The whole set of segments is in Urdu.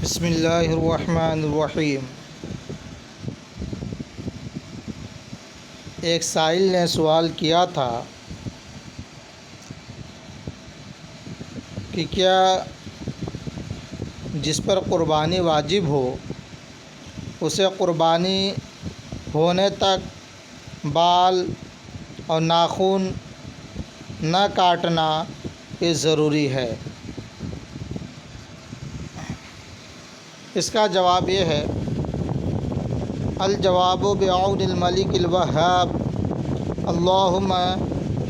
بسم اللہ الرحمن الرحیم۔ ایک سائل نے سوال کیا تھا کہ کیا جس پر قربانی واجب ہو اسے قربانی ہونے تک بال اور ناخن نہ کاٹنا یہ ضروری ہے؟ اس کا جواب یہ ہے، الجواب بعون الملک الوہاب، اللہم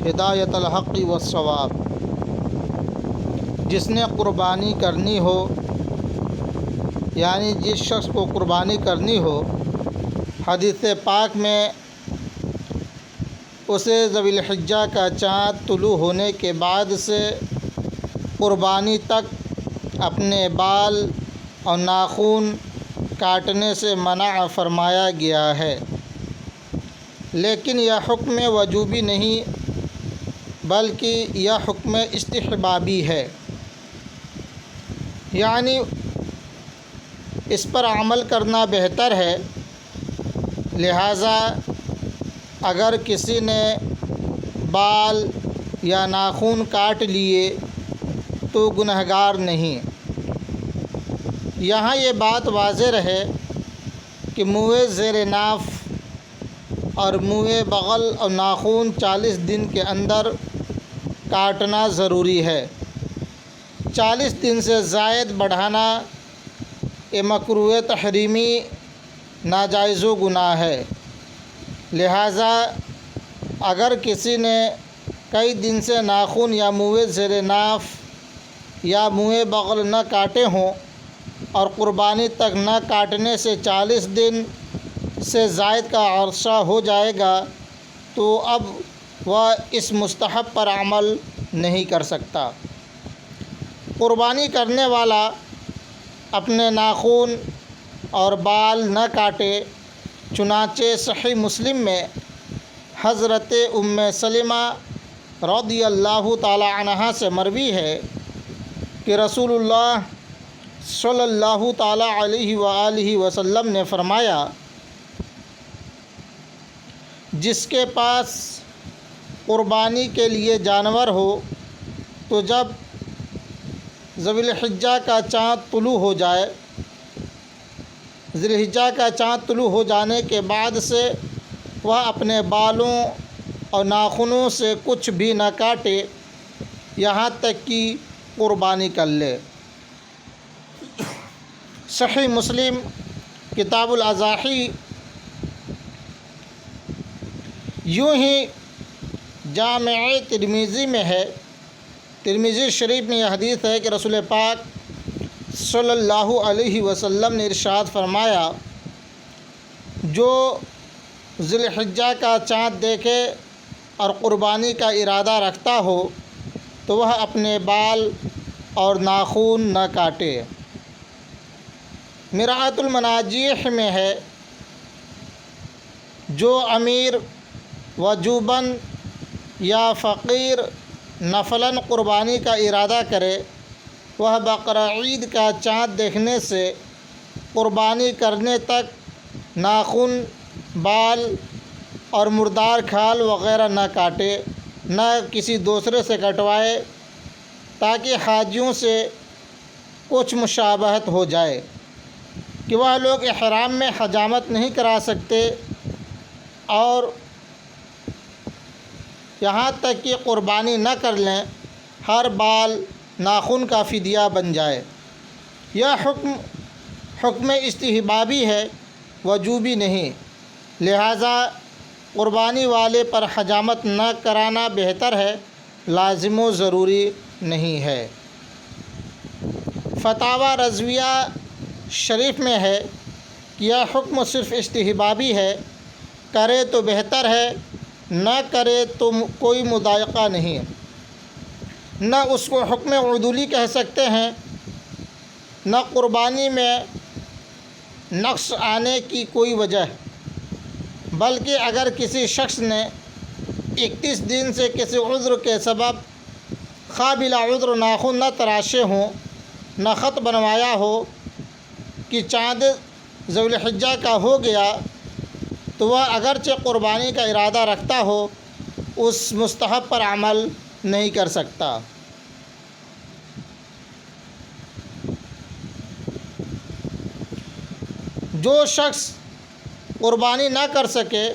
ہدایت الحق والصواب۔ جس نے قربانی کرنی ہو، یعنی جس شخص کو قربانی کرنی ہو، حدیث پاک میں اسے ذی الحجہ کا چاند طلوع ہونے کے بعد سے قربانی تک اپنے بال اور ناخن کاٹنے سے منع فرمایا گیا ہے، لیکن یہ حکم وجوبی نہیں بلکہ یہ حکم استحبابی ہے، یعنی اس پر عمل کرنا بہتر ہے۔ لہٰذا اگر کسی نے بال یا ناخن کاٹ لیے تو گنہگار نہیں۔ یہاں یہ بات واضح رہے کہ منہ زیر ناف اور منہ بغل اور ناخن 40 دن کے اندر کاٹنا ضروری ہے۔ 40 دن سے زائد بڑھانا یہ مکروہ تحریمی ناجائز و گناہ ہے۔ لہٰذا اگر کسی نے کئی دن سے ناخن یا منہ زیر ناف یا منہ بغل نہ کاٹے ہوں اور قربانی تک نہ کاٹنے سے 40 دن سے زائد کا عرصہ ہو جائے گا تو اب وہ اس مستحب پر عمل نہیں کر سکتا۔ قربانی کرنے والا اپنے ناخن اور بال نہ کاٹے، چنانچہ صحیح مسلم میں حضرت ام سلمہ رضی اللہ تعالی عنہا سے مروی ہے کہ رسول اللہ صلی اللہ تعالی علیہ وآلہ وسلم نے فرمایا، جس کے پاس قربانی کے لیے جانور ہو تو جب ذی الحجہ کا چاند طلوع ہو جائے، ذی الحجہ کا چاند طلوع ہو جانے کے بعد سے وہ اپنے بالوں اور ناخنوں سے کچھ بھی نہ کاٹے یہاں تک کہ قربانی کر لے۔ صحیح مسلم کتاب الاضاحی۔ یوں ہی جامع ترمذی میں ہے، ترمذی شریف میں یہ حدیث ہے کہ رسول پاک صلی اللہ علیہ وسلم نے ارشاد فرمایا، جو ذی الحجہ کا چاند دیکھے اور قربانی کا ارادہ رکھتا ہو تو وہ اپنے بال اور ناخن نہ کاٹے۔ مرآۃ المناجیح میں ہے، جو امیر وجوباً یا فقیر نفلاً قربانی کا ارادہ کرے، وہ بقرہ عید کا چاند دیکھنے سے قربانی کرنے تک ناخن، بال اور مردار کھال وغیرہ نہ کاٹے، نہ کسی دوسرے سے کٹوائے، تاکہ حاجیوں سے کچھ مشابہت ہو جائے کہ وہ لوگ احرام میں حجامت نہیں کرا سکتے، اور یہاں تک کہ قربانی نہ کر لیں ہر بال ناخن کا فدیہ بن جائے۔ یہ حکم استحبابی ہے، وجوبی نہیں، لہٰذا قربانی والے پر حجامت نہ کرانا بہتر ہے، لازم و ضروری نہیں ہے۔ فتاوی رضویہ شریف میں ہے کہ یہ حکم صرف استحبابی ہے، کرے تو بہتر ہے، نہ کرے تو کوئی مضائقہ نہیں۔ نہ اس کو حکم عدولی کہہ سکتے ہیں، نہ قربانی میں نقص آنے کی کوئی وجہ، بلکہ اگر کسی شخص نے 31 دن سے کسی عذر کے سبب خواہ بلا عذر ناخن نہ تراشے ہوں، نہ خط بنوایا ہو، کہ چاند ذو الحجہ کا ہو گیا تو وہ اگرچہ قربانی کا ارادہ رکھتا ہو اس مستحب پر عمل نہیں کر سکتا۔ جو شخص قربانی نہ کر سکے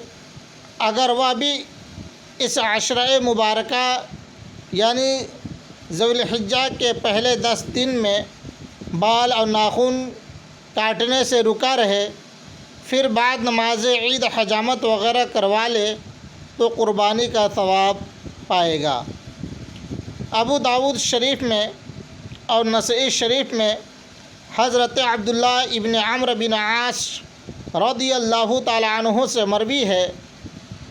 اگر وہ بھی اس عشرہ مبارکہ یعنی ذو الحجہ کے پہلے 10 دن میں بال اور ناخن کاٹنے سے رکا رہے، پھر بعد نماز عید حجامت وغیرہ کروا لے تو قربانی کا ثواب پائے گا۔ ابو داؤد شریف میں اور نسائی شریف میں حضرت عبداللہ ابن عمرو بن عاص رضی اللہ تعالی عنہ سے مروی ہے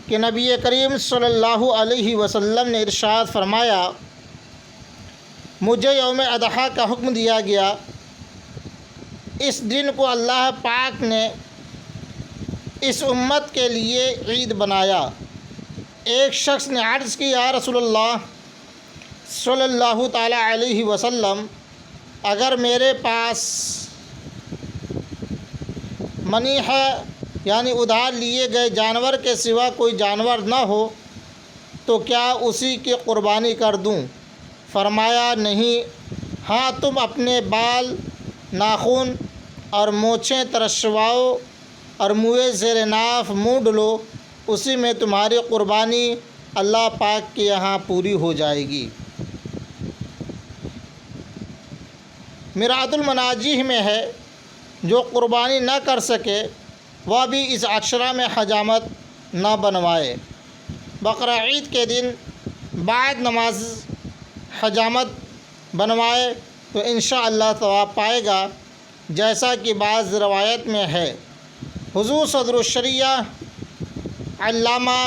کہ نبی کریم صلی اللہ علیہ وسلم نے ارشاد فرمایا، مجھے یوم اضحیٰ کا حکم دیا گیا۔ اس دن کو اللہ پاک نے اس امت کے لیے عید بنایا۔ ایک شخص نے عرض کی، یا رسول اللہ صلی اللہ تعالی علیہ وسلم، اگر میرے پاس منی ہے یعنی ادھار لیے گئے جانور کے سوا کوئی جانور نہ ہو تو کیا اسی کی قربانی کر دوں؟ فرمایا، نہیں، ہاں تم اپنے بال، ناخن اور مونچھیں ترشواؤ اور منہ زیر ناف مونڈ لو، اسی میں تمہاری قربانی اللہ پاک کے یہاں پوری ہو جائے گی۔ مرآت المناجیح میں ہے، جو قربانی نہ کر سکے وہ بھی اس عشرہ میں حجامت نہ بنوائے۔ بقرہ عید کے دن بعد نماز حجامت بنوائے تو انشاءاللہ ثواب پائے گا، جیسا کہ بعض روایت میں ہے۔ حضور صدر الشریعہ علامہ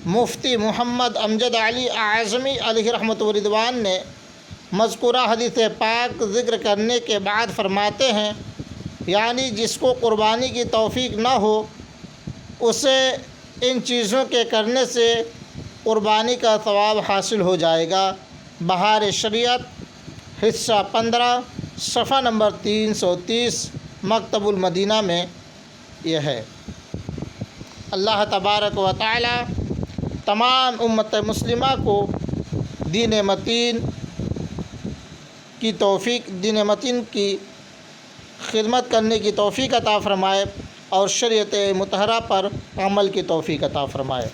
مفتی محمد امجد علی اعظمی علیہ رحمۃ و رضوان نے مذکورہ حدیث پاک ذکر کرنے کے بعد فرماتے ہیں، یعنی جس کو قربانی کی توفیق نہ ہو اسے ان چیزوں کے کرنے سے قربانی کا ثواب حاصل ہو جائے گا۔ بہار شریعت حصہ 15 صفحہ نمبر 330 مکتب المدینہ میں یہ ہے۔ اللہ تبارک و تعالی تمام امت مسلمہ کو دین متین کی توفیق، دین متین کی خدمت کرنے کی توفیق عطا فرمائے اور شریعت مطہرہ پر عمل کی توفیق عطا فرمائے۔